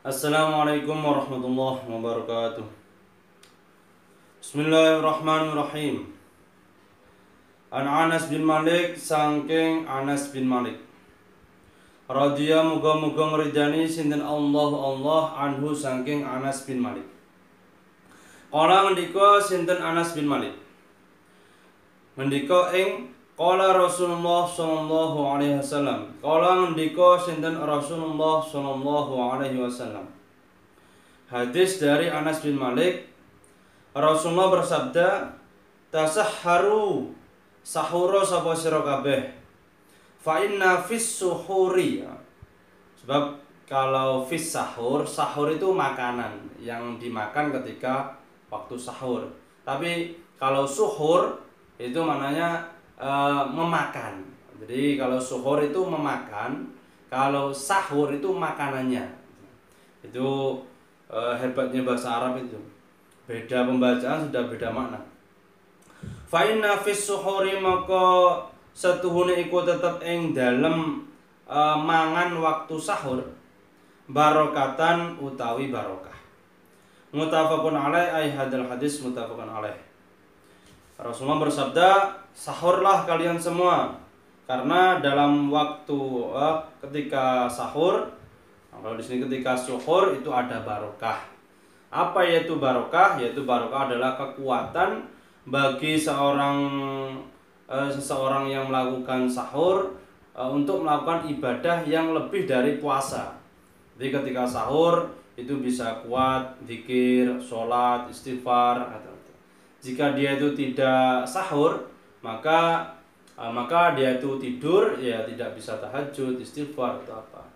Assalamualaikum warahmatullahi wabarakatuh. Bismillahirrahmanirrahim. An Anas bin Malik sangking Anas bin Malik. Radhiya muga-muga ngridani sinten Allah anhu sangking Anas bin Malik. Kala ngendika sinten Anas bin Malik. Ngendika ing qala Rasulullah sallallahu alaihi wasallam. Kala ngendika sinten Rasulullah sallallahu alaihi wasallam. Hadis dari Anas bin Malik, Rasulullah bersabda, tasahharu, sahura sapa sira kabeh. Fa inna fis suhuri. Sebab kalau fis sahur, sahur itu makanan yang dimakan ketika waktu sahur. Tapi kalau suhur itu maknanya memakan. Jadi kalau suhur itu memakan, kalau sahur itu makanannya. Itu hebatnya bahasa Arab itu. Beda pembacaan sudah beda makna. Fa inna fis suhuri maka setuhune iku tetep ing dalem mangan waktu sahur barokatan utawi barokah. Muttafaqun alaih, ai hadal hadis muttafaqun alaih. Rasulullah bersabda, sahurlah kalian semua, karena dalam waktu ketika sahur, kalau di sini ketika suhur itu ada barokah. Apa yaitu barokah? Yaitu barokah adalah kekuatan bagi seseorang yang melakukan sahur untuk melakukan ibadah yang lebih dari puasa. Jadi ketika sahur itu bisa kuat zikir, sholat, istighfar. Jika dia itu tidak sahur, maka dia itu tidur, ya tidak bisa tahajud, istighfar atau apa,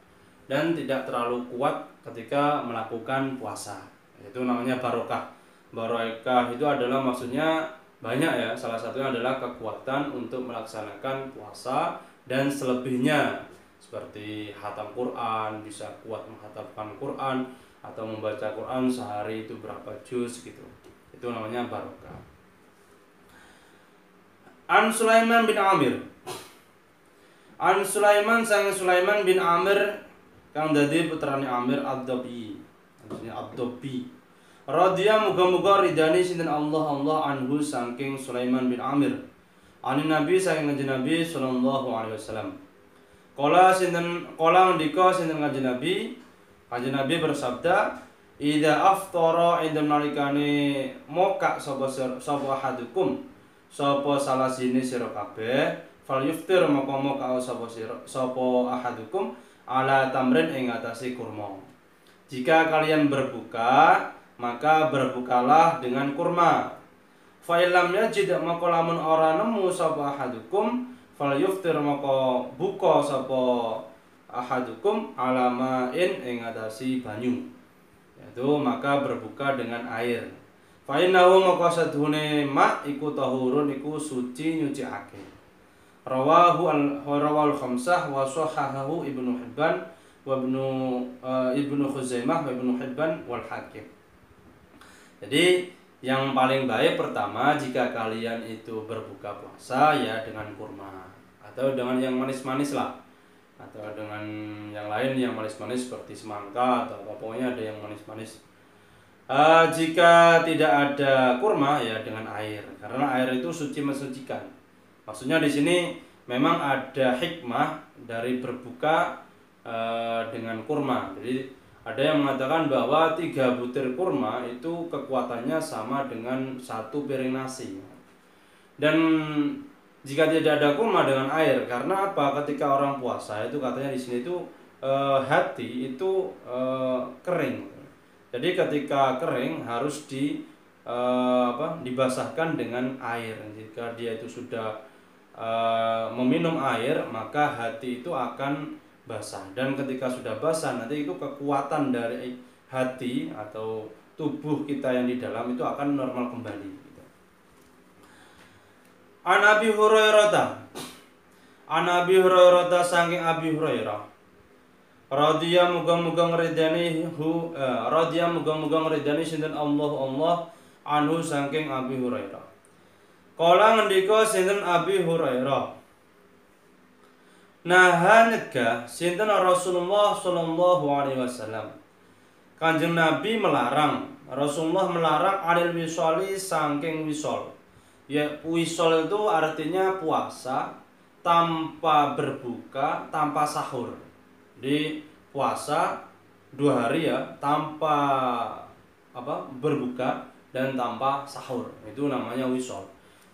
dan tidak terlalu kuat ketika melakukan puasa. Itu namanya barokah. Barokah itu adalah maksudnya banyak ya. Salah satunya adalah kekuatan untuk melaksanakan puasa dan selebihnya, seperti khatam Quran, bisa kuat menghatamkan Quran atau membaca Quran sehari itu berapa juz gitu. Itu namanya barokah. An Sulaiman bin Amir. An Sulaiman sang Sulaiman bin Amir kang dadi putrane Amir Ad-Dabi. Maksudnya Ad-Dabi. Radhiya muga-muga ridani sinten Allah anhu saking Sulaiman bin Amir. Anin Nabi saking Kanjeng Nabi sallallahu alaihi wasallam. Qala ngendika sinten Kanjeng Nabi. Kanjeng Nabi bersabda, idza aftara inda nalikane moka sapa ahadukum, sapa salah sini sira kabeh, fal yuftir maka moka sapa ahadukum ala tamrin ing atase kurma. Jika kalian berbuka, maka berbukalah dengan kurma. Fa illam yajid maka lamun ora nemu sapa ahadukum, fal yuftir maka buka sapa ahadukum alamain ing atase banyu. Yaitu maka berbuka dengan air. Fa innahu maka sadhune mak iku tahurun iku suci nyuciake. Rawal khamsah wa sahahahu Ibnu Hibban wa Ibnu Khuzaimah wa Ibnu Hibban wal Hakim. Jadi yang paling baik pertama, jika kalian itu berbuka puasa ya dengan kurma atau dengan yang manis-manis lah, atau dengan yang lain yang manis-manis seperti semangka atau apa, pokoknya ada yang manis-manis. Jika tidak ada kurma ya dengan air, karena air itu suci mensucikan. Maksudnya di sini memang ada hikmah dari berbuka dengan kurma. Jadi ada yang mengatakan bahwa 3 butir kurma itu kekuatannya sama dengan 1 piring nasi. Dan jika tidak ada kurma dengan air, karena apa? Ketika orang puasa itu katanya di sini itu hati itu kering. Jadi ketika kering harus dibasahkan dengan air. Jika dia itu sudah meminum air, maka hati itu akan basah. Dan ketika sudah basah, nanti itu kekuatan dari hati atau tubuh kita yang di dalam itu akan normal kembali. An Abi Hurairah saking Abi Hurairah. Radhiya muga-muga ngridani sinten Allah anhu saking Abi Hurairah. Kala ngendika sinten Abi Hurairah, Naha nyegah sinten Rasulullah sallallahu alaihi wasallam Kanjeng Nabi melarang, Rasulullah melarang anil wisoli saking wisol. Ya, wisol itu artinya puasa tanpa berbuka, tanpa sahur. Di puasa 2 hari ya, tanpa berbuka dan tanpa sahur. Itu namanya wisol.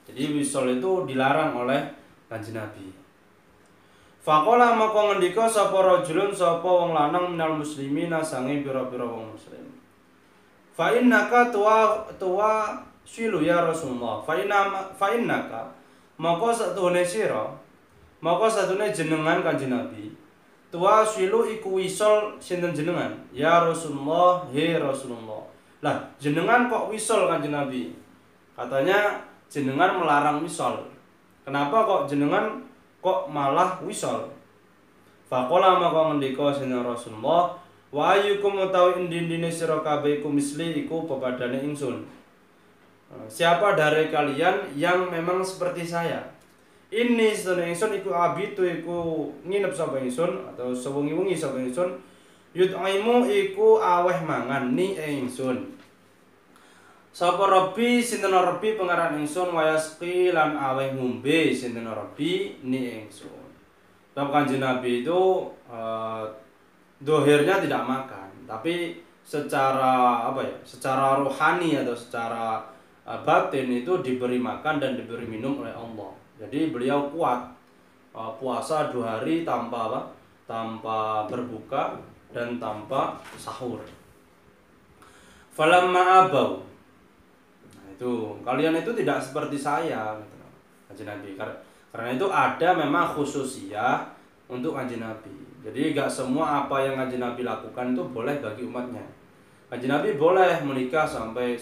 Jadi wisol itu dilarang oleh Kanjeng Nabi. Faqala maka ngendika sapa rajulun sapa wong lanang minal muslimina sange pira-pira wong muslim. Fa innaka tuwa silu ya Rasulullah. Fa innaka maka satune sira, maka satune jenengan Kanjeng Nabi. Tuwa silu iku wisol sinten jenengan? Ya Rasulullah, he Rasulullah. Lah, jenengan kok wisol Kanjeng Nabi? Katanya jenengan melarang wisol. Kenapa kok jenengan kok malah wisol? Faqala maka ngendika sinten Rasulullah, wa ayyukum utawi indine sira kabeh iku misli iku pepadane ingsun. Siapa dari kalian yang memang seperti saya? Ini sedene ingsun iku abitu iku nginep sapa ingsun atau sewengi-wengi sapa ingsun, yutaimu iku aweh mangan ni ingsun. Sapa Rabbi sinten Rabbi pangeran ingsun wayasqi lan aweh ngombe sinten Rabbi ni ingsun. Sebab Kanjeng Nabi itu dohirnya tidak makan, tapi secara secara rohani atau secara batin itu diberi makan dan diberi minum oleh Allah. Jadi beliau kuat puasa 2 hari tanpa berbuka dan tanpa sahur. Falamma abau, itu kalian itu tidak seperti saya, Kanjeng Nabi. Karena itu ada memang khususiyah untuk Kanjeng Nabi. Jadi gak semua apa yang Kanjeng Nabi lakukan itu boleh bagi umatnya. Kanjeng Nabi boleh menikah sampai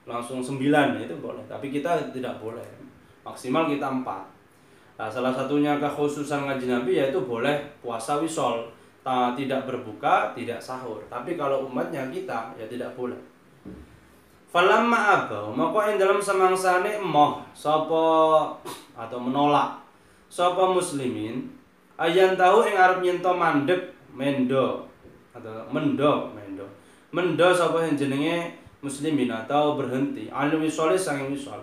langsung 9 itu boleh, tapi kita tidak boleh. Maksimal kita 4. Nah, salah satunya kekhususan Kanjeng Nabi yaitu boleh puasa wisol, tidak berbuka, tidak sahur. Tapi kalau umatnya kita ya tidak boleh. Falamma abau maka ing dalam samangsane emoh sapa atau menolak sapa muslimin ayan tahu ing arep nyento mandeg mendo sapa yang jenenge muslimin atau berhenti alim wisol sang wisol.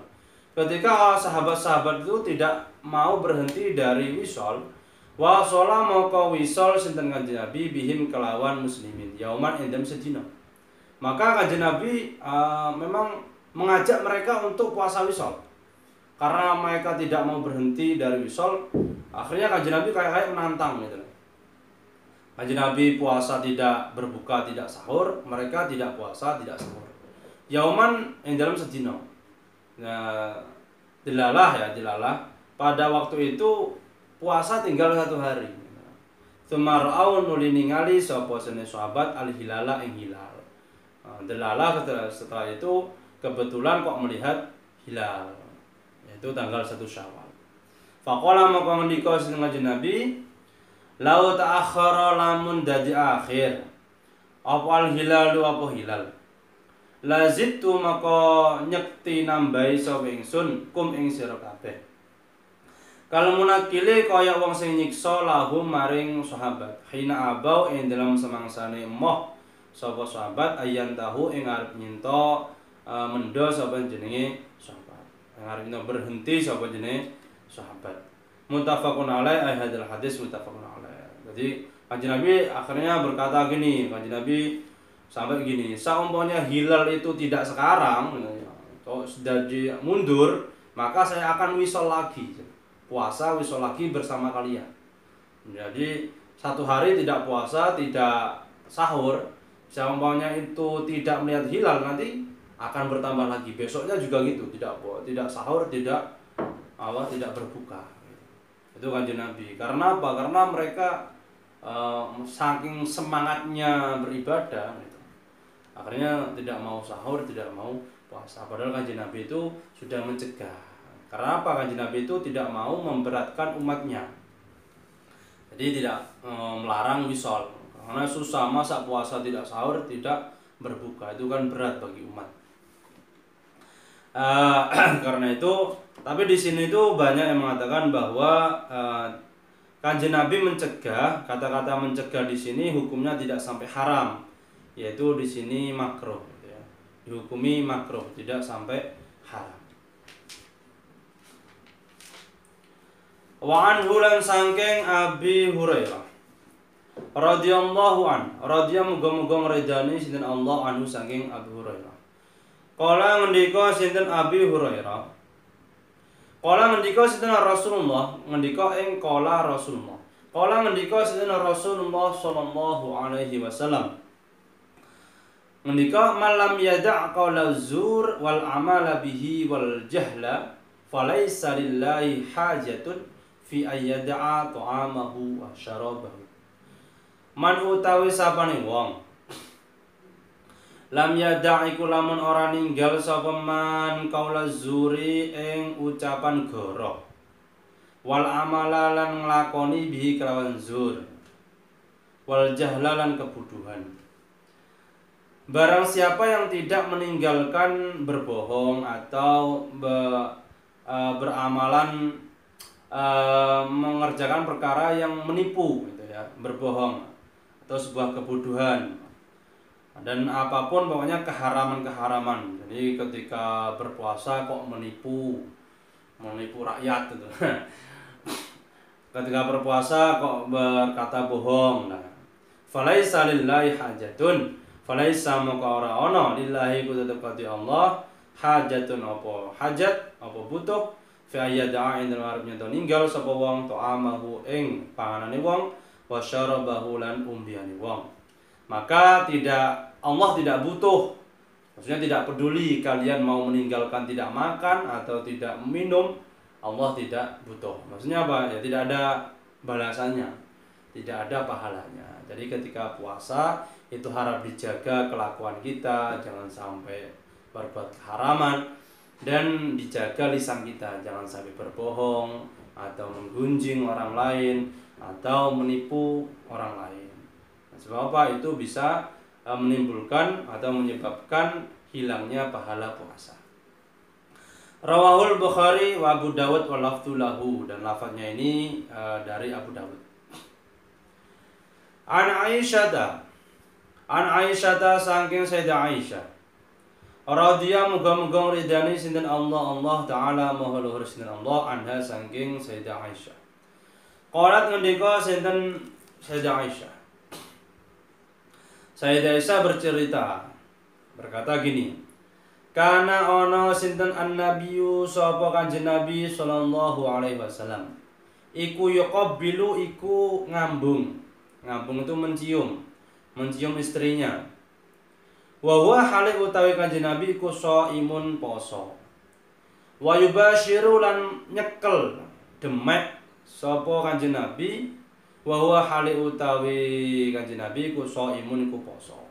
Ketika sahabat-sahabat itu tidak mau berhenti dari wisol, wa shola maka wisol sinten Kanjeng Nabi bihim kelawan muslimin yauman endem sedina. Maka Kanjeng Nabi memang mengajak mereka untuk puasa wisol. Karena mereka tidak mau berhenti dari wisol, akhirnya Kanjeng Nabi kayak menantang gitu. Kanjeng Nabi puasa tidak berbuka, tidak sahur, mereka tidak puasa, tidak sahur. Yauman yang dalam sedina. Nah, dilalah. Pada waktu itu puasa tinggal 1 hari. Sumar'au nuli ningali sapa sene sahabat al-hilala ing hilal. Delalah setelah itu kebetulan kok melihat hilal, yaitu tanggal 1 Syawal. Faqala maka ngendika sinten Kanjeng Nabi, lau ta'akhkhara lamun dadi akhir apa al-hilalu apa hilal. Lazittu maka nyekti nambahi sapa ingsun kum ing sira kabeh. Kalau munakile kaya wong sing nyiksa lahum maring sahabat. Hina abau ing dalam semangsane emoh sapa sahabat ayan tahu ing arep nyento mendo sapa jenenge sahabat. Yang arep nyento berhenti sapa jenenge sahabat. Muttafaqun alaih hadal hadis muttafaqun alaih. Jadi Kanjeng Nabi akhirnya berkata gini, Kanjeng Nabi sampai gini, saumpamanya hilal itu tidak sekarang atau sudah mundur, maka saya akan wisol lagi. Puasa wisol lagi bersama kalian. Jadi 1 hari tidak puasa, tidak sahur. Umpamanya itu tidak melihat hilal nanti akan bertambah lagi. Besoknya juga gitu, tidak sahur, tidak berbuka. Itu Kanjeng Nabi. Karena apa? Karena mereka saking semangatnya beribadah gitu. Akhirnya tidak mau sahur, tidak mau puasa. Padahal Kanjeng Nabi itu sudah mencegah. Karena apa? Kanjeng Nabi itu tidak mau memberatkan umatnya. Jadi tidak melarang wisol. Karena susah, masa puasa tidak sahur, tidak berbuka, itu kan berat bagi umat. Karena itu, tapi di sini itu banyak yang mengatakan bahwa Kanjeng Nabi mencegah, kata-kata mencegah di sini hukumnya tidak sampai haram, yaitu di sini makruh gitu ya. Dihukumi makruh, tidak sampai haram. Wa anhu lan sangking Abi Hurairah radhiyallahu an, muga-muga ngredani sinten Allah anhu sangking Abi Hurairah. Kala ngendika sinten Abi Hurairah, kala ngendika sinten Rasulullah, ngendika ing kala Rasulullah. Kala ngendika sinten Rasulullah sallallahu alaihi wasallam. Ngendika malam yada' qaula zur wal amala bihi wal jahla falaisa lillahi hajatun fi ayyada'a ta'amahu wa syarabahu. Man utawi sapane wong lam yada'iku lamun ora ninggal sapa man qaula zuri ing ucapan goro wal amala lan nglakoni bihi kelawan zur wal jahla lan kebuduhan. Barang siapa yang tidak meninggalkan berbohong atau beramalan mengerjakan perkara yang menipu gitu ya, berbohong atau sebuah kebodohan dan apapun pokoknya keharaman-keharaman. Jadi ketika berpuasa kok menipu rakyat gitu. Ketika berpuasa kok berkata bohong. Nah, falaisa lillahi hajatun, falaisa maka ora ana lillahi ku tetep kati Allah hajatun apa hajat apa butuh fi ayyada'a indal arab nyanto ninggal sapa wong ta'amahu ing panganane wong wa syarabahu lan umbiane wong. Maka Allah tidak butuh, maksudnya tidak peduli kalian mau meninggalkan tidak makan atau tidak minum, Allah tidak butuh. Maksudnya apa? Ya tidak ada balasannya, tidak ada pahalanya. Jadi ketika puasa itu harap dijaga kelakuan kita, jangan sampai berbuat keharaman, dan dijaga lisan kita, jangan sampai berbohong atau menggunjing orang lain atau menipu orang lain. Sebab apa? Itu bisa menimbulkan atau menyebabkan hilangnya pahala puasa. Rawahul Bukhari wa Abu Dawud wa lafdhu lahu, dan lafadznya ini dari Abu Dawud. An Aisyata saking Sayyidah Aisyah radhiyallahu muga-muga ridani sinten Allah taala maha luhur sinten Allah anha saking Sayyidah Aisyah. Qalat ngendika sinten Sayyidah Aisyah. Sayyidah Aisyah bercerita berkata gini, kana ana sinten an-nabiyyu sapa kanjeng Nabi sallallahu alaihi wasallam iku yuqabbilu iku ngambung itu mencium istrinya. Wa huwa halik utawi kanjeng Nabi iku shaimun poso. Wa yubashiru lan nyekel demek sapa kanjeng Nabi. Wa huwa halik utawi kanjeng Nabi iku shaimun iku poso.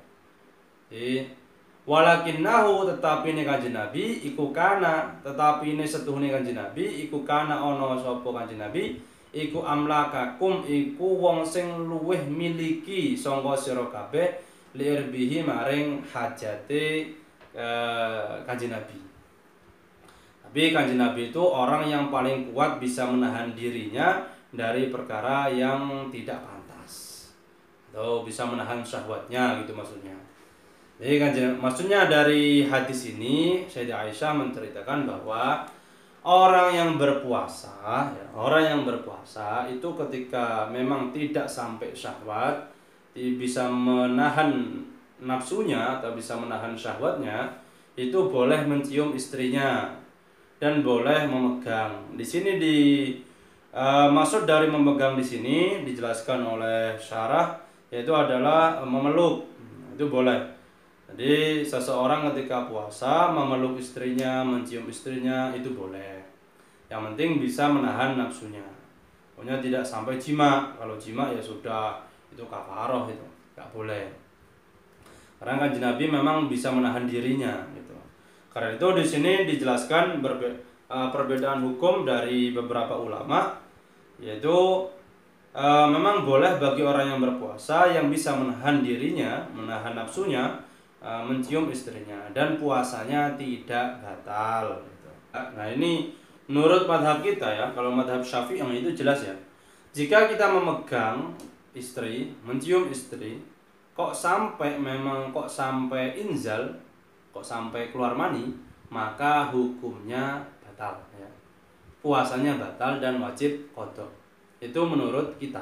Walakinnahu tetapi ne kanjeng Nabi iku kana, tetapi ne setuhune kanjeng Nabi iku kana ana sapa kanjeng Nabi iku amlakakum iku wong sing luweh miliki sangka sira kabeh liirbihi maring hajate kanjeng Nabi. Tapi kanjeng Nabi itu orang yang paling kuat bisa menahan dirinya dari perkara yang tidak pantas atau bisa menahan syahwatnya gitu maksudnya. Jadi maksudnya dari hadis ini Sayyidah Aisyah menceritakan bahwa orang yang berpuasa itu ketika memang tidak sampai syahwat, bisa menahan nafsunya atau bisa menahan syahwatnya, itu boleh mencium istrinya dan boleh memegang. Di sini maksud dari memegang di sini dijelaskan oleh syarah yaitu adalah memeluk. Itu boleh. Jadi seseorang ketika puasa memeluk istrinya, mencium istrinya itu boleh. Yang penting bisa menahan nafsunya. Pokoknya tidak sampai jima. Kalau jima ya sudah, itu kafaroh, itu nggak boleh. Karena kanjeng Nabi memang bisa menahan dirinya gitu. Karena itu di sini dijelaskan perbedaan hukum dari beberapa ulama, yaitu memang boleh bagi orang yang berpuasa yang bisa menahan dirinya, menahan nafsunya, mencium istrinya dan puasanya tidak batal gitu. Nah ini menurut madhab kita ya. Kalau madhab Syafi'i yang itu jelas ya, jika kita memegang istri, mencium istri, kok sampai inzal, kok sampai keluar mani, maka hukumnya batal ya. Puasanya batal dan wajib qadha. Itu menurut kita.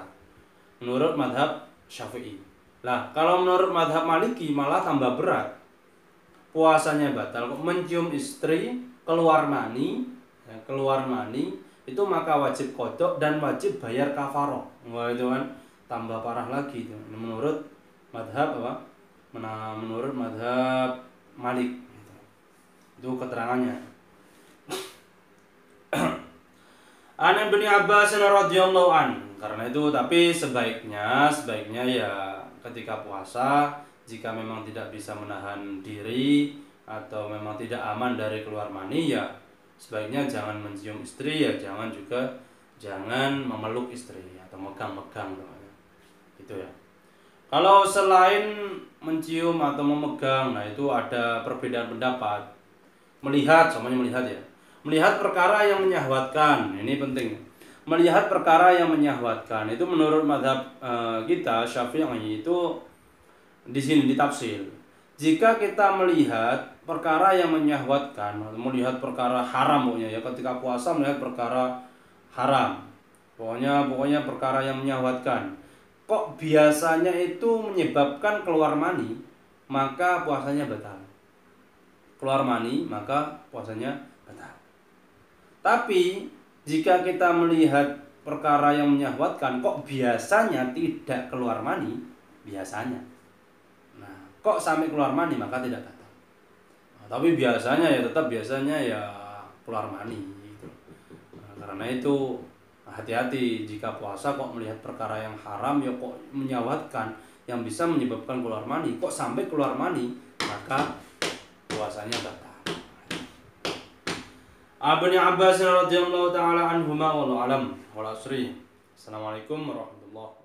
Menurut madhab Syafi'i. Lah, kalau menurut madhab Maliki malah tambah berat. Puasanya batal kok mencium istri keluar mani, ya, itu maka wajib qadha dan wajib bayar kafarah. Wah, itu kan tambah parah lagi itu. Menurut madhab apa? Menurut madhab Malik. Itu keterangannya. An Ibnu Abbas radhiyallahu an. Karena itu tapi sebaiknya ya ketika puasa jika memang tidak bisa menahan diri atau memang tidak aman dari keluar mani ya sebaiknya jangan mencium istri ya jangan memeluk istri atau megang-megang gitu ya. Kalau selain mencium atau memegang, nah itu ada perbedaan pendapat. Melihat ya. Melihat perkara yang menyahwatkan, ini penting. Melihat perkara yang menyahwatkan itu menurut mazhab kita Syafi'i itu di sini ditafsir. Jika kita melihat perkara yang menyahwatkan, melihat perkara haram pokoknya ya, ketika puasa melihat perkara haram. Pokoknya perkara yang menyahwatkan. Kok biasanya itu menyebabkan keluar mani, maka puasanya batal. Keluar mani, maka puasanya batal. Tapi jika kita melihat perkara yang menyahwatkan, kok biasanya tidak keluar mani, biasanya. Nah, kok sampai keluar mani maka tidak batal. Nah, tapi biasanya ya keluar mani gitu. Nah, karena itu hati-hati jika puasa kok melihat perkara yang haram ya kok menyahwatkan yang bisa menyebabkan keluar mani, kok sampai keluar mani maka puasanya batal. Ibnu Abbas radhiyallahu taala anhuma wallahu alam. Wal asri. Assalamualaikum warahmatullahi